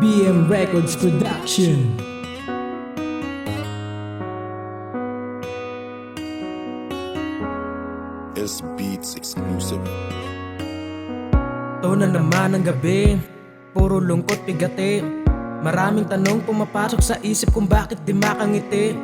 BM Records Production. S Beats exclusive. Ito na naman ang gabi, puro lungkot bigati. Maraming tanong pumapasok sa isip kung bakit di makangiti.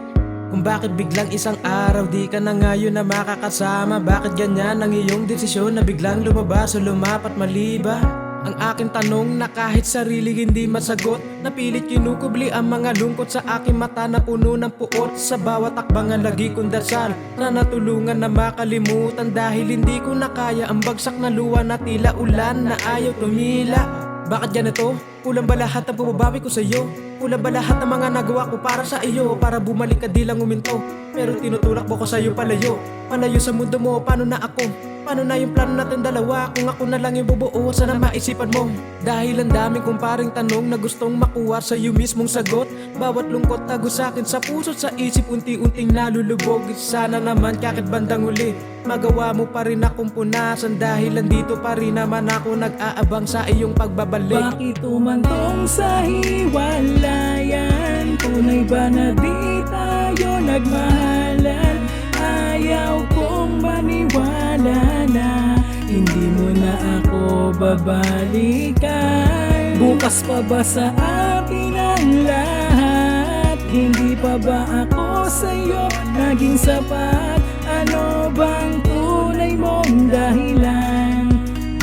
Kung bakit biglang isang araw di ka na ngayon na makakasama. Bakit ganyan ang iyong desisyon na biglang lumabas o lumapat maliba? Ang aking tanong na kahit sarili hindi masagot. Napilit kinukubli ang mga lungkot sa aking mata na puno ng puot. Sa bawat akbangan lagi kong dasal na natulungan na makalimutan. Dahil hindi ko na kaya ang bagsak na luha na tila ulan na ayaw tumila. Bakit ganito? Kulang ba lahat ang bumabawi ko sa'yo? Kulang ba lahat ng mga nagawa ko para sa iyo? Para bumalik ka di lang uminto. Pero tinutulak mo ko sa'yo palayo. Palayo sa mundo mo, paano na ako? Paano na yung plano natin dalawa? Kung ako na lang yung bubuo, sana maisipan mo. Dahil ang daming kong paring tanong na gustong makuha sa'yo mismong sagot. Bawat lungkot tago sa'kin sa puso't sa isip, unti-unting nalulubog. Sana naman kakit bandang uli magawa mo pa rin akong punasan. Dahil andito pa rin naman ako nag-aabang sa iyong pagbabalik. Bakit umantong sa hiwalayan? Tunay ba na di tayo nagmahalan? Ayaw kong maniwala na hindi mo na ako babalikan. Bukas pa ba sa atin ang lahat? Hindi pa ba ako sa'yo naging sapat? Ano bang tunay mong dahilan?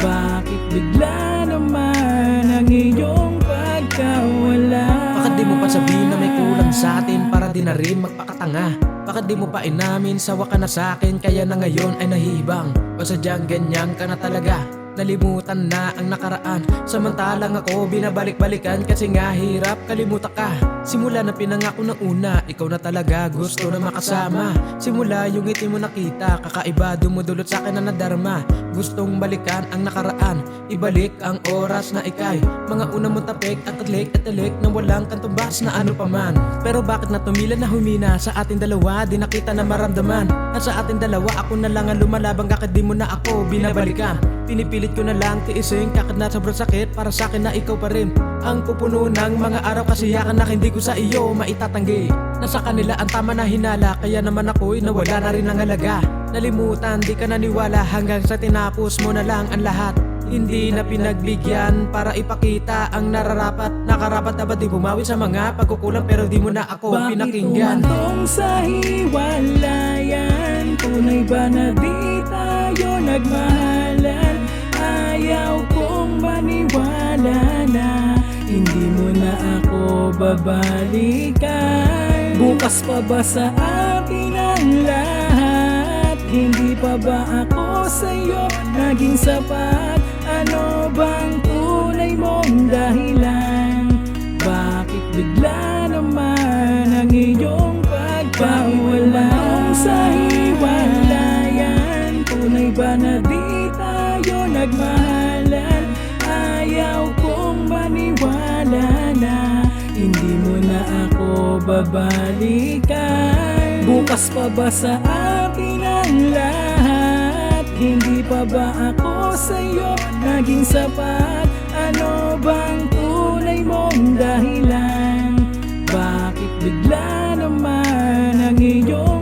Bakit bigla naman ang iyong pagkawala? Bakit di mo pa sabihin na may kulang sa atin para di na rin magpakatanga? Bakit di mo pa inamin sawa ka na sa'kin kaya na ngayon ay nahihibang? O sadyang ganyan ka na talaga? Nalimutan na ang nakaraan. Samantalang ako binabalik-balikan kasi nga hirap kalimutan ka. Simula na pinangako ng una, ikaw na talaga gusto na makasama. Simula yung ngiti mo nakita, kakaiba dumudulot sa akin na nadarma. Gustong balikan ang nakaraan, ibalik ang oras na ikay mga unang mong tapik at atlik na walang kantubas na ano pa man. Pero bakit na tumila na humina sa ating dalawa, di nakita na maramdaman. At sa ating dalawa ako na lang ang lumalabang, kakit di mo na ako binabalikan. Pinipilit ko na lang tiisin kakit na sobrang sakit para sa akin na ikaw pa rin ang pupuno ng mga araw kasiyakan na hindi ko sa iyo maitatanggi. Nasa kanila ang tama na hinala, kaya naman ako'y nawala na rin ang halaga. Nalimutan, di ka naniwala hanggang sa tinapos mo na lang ang lahat. Hindi na pinagbigyan para ipakita ang nararapat. Nakarapat na ba di bumawi sa mga pagkukulang pero di mo na ako pinakinggan? Bakit umantong sa hiwalayan? Tunay ba na di tayo nagmahalan? Ayaw kong maniwala na hindi mo na ako babalikan. Bukas pa ba sa atin ang lahat? Hindi pa ba ako sa'yo naging sapat? Ano bang tunay mong dahilan? Bakit bigla naman ang iyong pagkawala? Sa hiwalayan, tunay ba na di tayo nagmahalan? Ayaw kong maniwala na hindi mo na ako babalikan. Bukas pa ba sa atin ang lahat? Hindi pa ba ako sa'yo naging sapat? Ano bang tunay mong dahilan? Bakit bigla naman ang iyong